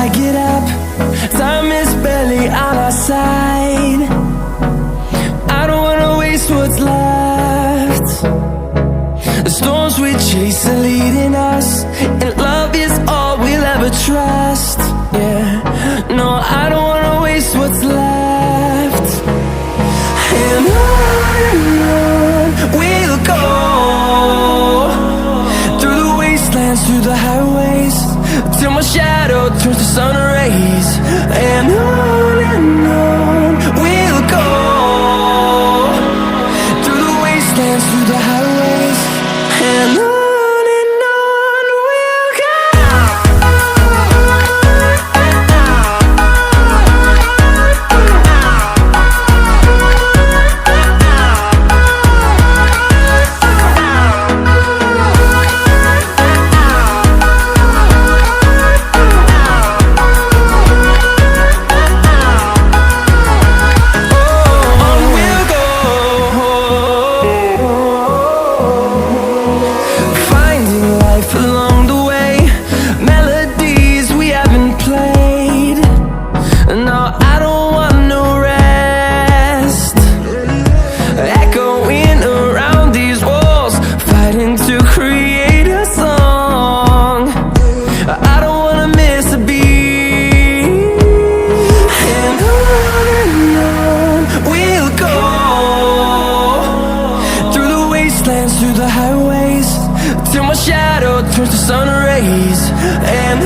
I get up, time is barely on our side. I don't wanna waste what's left. The storms we chase are leading us, and love is all we'll ever trust. Yeah, no, I don't wanna waste what's left. And on we'll go, through the wastelands, through the highways, till my shadow turns to sun rays. And on we'll go, through the wastelands, through the highways, and on we'll go. Through the highways, till my shadow turns to sun rays. And